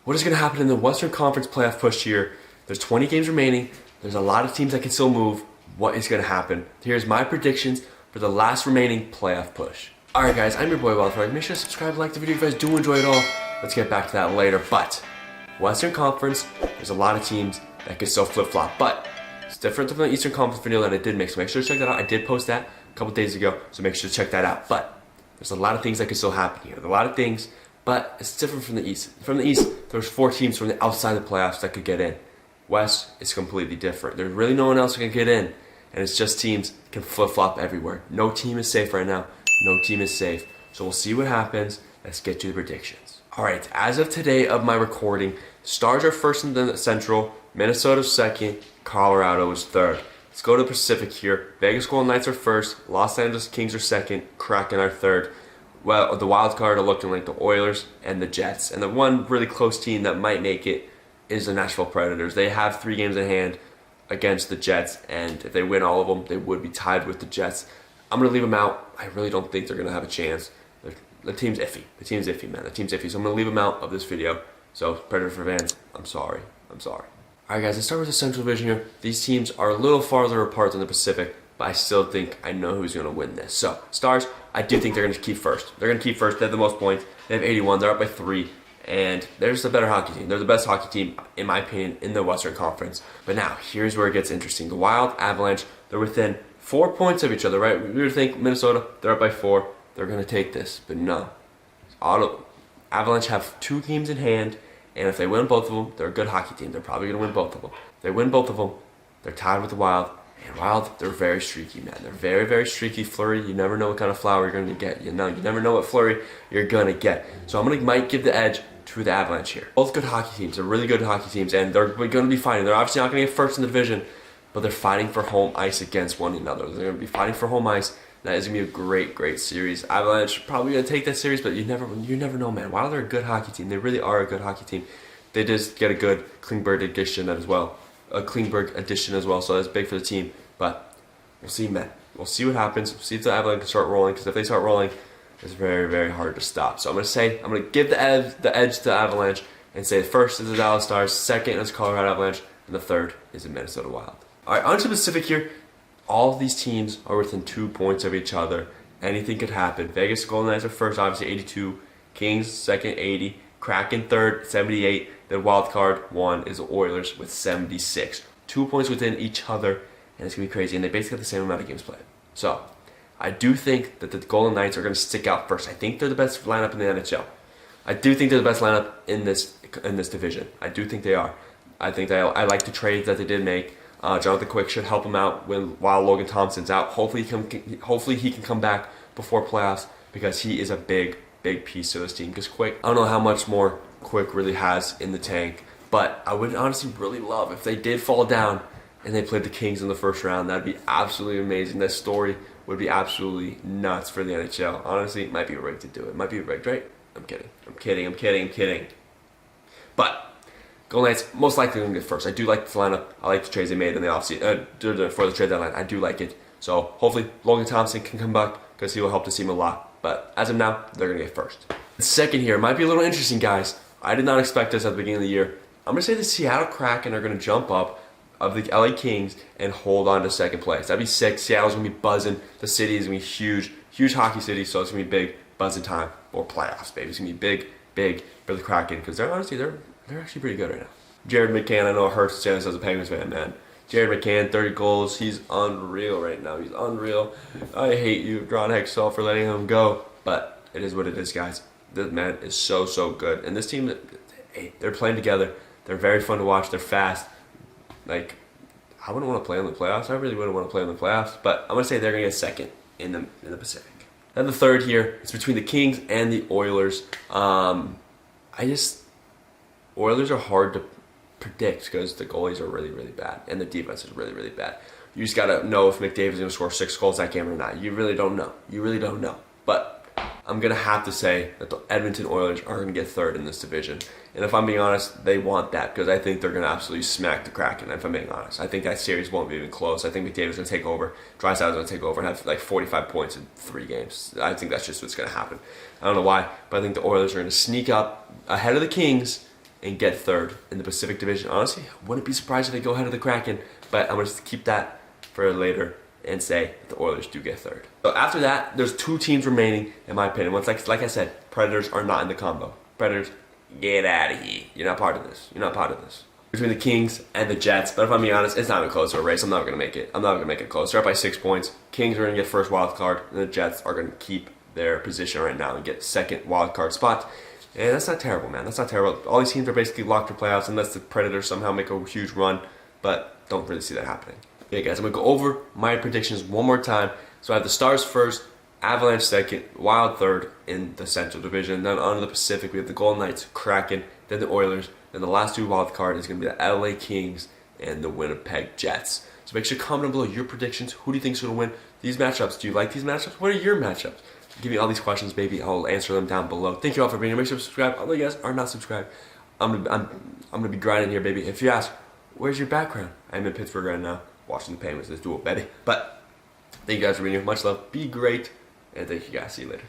what is going to happen in the Western Conference playoff push here? There's 20 games remaining. There's a lot of teams that can still move. What is going to happen? Here's my predictions for the last remaining playoff push. Alright guys, I'm your boy Wildfire. Make sure to subscribe, like the video if you guys do enjoy it all. Let's get back to that later. But Western Conference, there's a lot of teams that can still flip-flop. But it's different from the Eastern Conference video that I did make, so make sure to check that out. I did post that a couple days ago, so make sure to check that out. But there's a lot of things that can still happen here. There's a lot of things, but it's different from the East. From the East, there's 4 teams from the outside of the playoffs that could get in. West is completely different. There's really no one else who can get in, and it's just teams can flip-flop everywhere. No team is safe right now. No team is safe. So we'll see what happens. Let's get to the predictions. Alright, as of today of my recording, Stars are first in the Central, Minnesota's second, Colorado is third. Let's go to the Pacific here. Vegas Golden Knights are first, Los Angeles Kings are second, Kraken are third. Well, the wild card are looking like the Oilers and the Jets. And the one really close team that might make it is the Nashville Predators. They have 3 games in hand against the Jets, and if they win all of them, they would be tied with the Jets. I'm going to leave them out. I really don't think they're going to have a chance. The team's iffy. The team's iffy, man. The team's iffy. So I'm going to leave them out of this video. So, Predator fans, I'm sorry. I'm sorry. Alright guys, let's start with the Central Division here. These teams are a little farther apart than the Pacific, but I still think I know who's going to win this. So, Stars, I do think they're going to keep first. They're going to keep first. They have the most points. They have 81. They're up by 3. And they're just a better hockey team. They're the best hockey team, in my opinion, in the Western Conference. But now, here's where it gets interesting. The Wild, Avalanche, they're within 4 points of each other, right? We would think Minnesota, they're up by 4. They're going to take this. But no. Avalanche have 2 games in hand. And if they win both of them, they're a good hockey team. They're probably going to win both of them. If they win both of them, they're tied with the Wild. And Wild, they're very streaky, man. They're very, very streaky. Flurry, you never know what kind of flower you're going to get. You never know what flurry you're going to get. So might give the edge to the Avalanche here. Both good hockey teams. They're really good hockey teams, and they're going to be fighting. They're obviously not going to get first in the division, but they're fighting for home ice against one another. They're going to be fighting for home ice. That is going to be a great, great series. Avalanche probably going to take that series, but you never know, man. While they're a good hockey team, they really are a good hockey team. They just get a good Klingberg addition as well. So that's big for the team. But we'll see, man. We'll see what happens. We'll see if the Avalanche can start rolling, because if they start rolling, it's very, very hard to stop. So I'm going to give the edge to the Avalanche and say the first is the Dallas Stars, second is Colorado Avalanche, and the third is the Minnesota Wild. All right, on to the Pacific here. All of these teams are within 2 points of each other. Anything could happen. Vegas Golden Knights are first, obviously 82. Kings second, 80. Kraken third, 78. Then wild card 1 is the Oilers with 76. 2 points within each other, and it's going to be crazy. And they basically have the same amount of games played. So I do think that the Golden Knights are going to stick out first. I think they're the best lineup in the NHL. I do think they're the best lineup in this division. I do think they are. I like the trades that they did make. Jonathan Quick should help them out while Logan Thompson's out. Hopefully he can come back before playoffs, because he is a big, big piece to this team. Because Quick, I don't know how much more Quick really has in the tank, but I would honestly really love if they did fall down and they played the Kings in the first round. That'd be absolutely amazing. That story would be absolutely nuts for the NHL. Honestly, it might be rigged to do it. It might be rigged, right? I'm kidding. But Golden Knights most likely going to get first. I do like the lineup. I like the trades they made in the offseason for the trade deadline. I do like it. So hopefully Logan Thompson can come back, because he will help the team a lot. But as of now, they're going to get first. The second here might be a little interesting, guys. I did not expect this at the beginning of the year. I'm going to say the Seattle Kraken are going to jump up of the LA Kings and hold on to second place. That'd be sick. Seattle's going to be buzzing. The city is going to be huge. Huge hockey city, so it's going to be big buzzing time for playoffs, baby. It's going to be big, big for the Kraken, because they're actually pretty good right now. Jared McCann, I know it hurts to say this as a Penguins fan, man. Jared McCann, 30 goals. He's unreal right now. He's unreal. I hate you, Ron Hextall, for letting him go, but it is what it is, guys. This man is so, so good. And this team, hey, they're playing together. They're very fun to watch. They're fast. Like, I wouldn't want to play in the playoffs. I really wouldn't want to play in the playoffs, but I'm going to say they're going to get second in the Pacific. Then the third here is between the Kings and the Oilers. Oilers are hard to predict, because the goalies are really, really bad, and the defense is really, really bad. You just got to know if McDavid's going to score 6 goals that game or not. You really don't know. But I'm going to have to say that the Edmonton Oilers are going to get third in this division. And if I'm being honest, they want that, because I think they're going to absolutely smack the Kraken, if I'm being honest. I think that series won't be even close. I think McDavid's going to take over. Draisaitl's going to take over and have like 45 points in 3 games. I think that's just what's going to happen. I don't know why, but I think the Oilers are going to sneak up ahead of the Kings and get third in the Pacific Division. Honestly, I wouldn't be surprised if they go ahead of the Kraken, but I'm going to keep that for later and say that the Oilers do get third. So after that, there's 2 teams remaining, in my opinion. Once, like I said, Predators are not in the combo. Predators, get out of here. You're not part of this. You're not part of this. Between the Kings and the Jets, but if I'm being honest, it's not even close to a race. I'm not going to make it. I'm not going to make it close. They're up by 6 points. Kings are going to get first wild card, and the Jets are going to keep their position right now and get second wild card spot. And that's not terrible, man. That's not terrible. All these teams are basically locked for playoffs unless the Predators somehow make a huge run, but don't really see that happening. Yeah, guys, I'm going to go over my predictions one more time. So I have the Stars first, Avalanche second, Wild third in the Central Division. Then on to the Pacific, we have the Golden Knights, Kraken, then the Oilers. Then the last 2 wild card is going to be the LA Kings and the Winnipeg Jets. So make sure to comment below your predictions. Who do you think is going to win these matchups? Do you like these matchups? What are your matchups? Give me all these questions, baby. I'll answer them down below. Thank you all for being here. Make sure to subscribe. Although you guys are not subscribed, I'm gonna be grinding here, baby. If you ask, where's your background? I'm in Pittsburgh right now, watching the Penguins. This duel, baby. But thank you guys for being here. Much love. Be great, and thank you guys. See you later.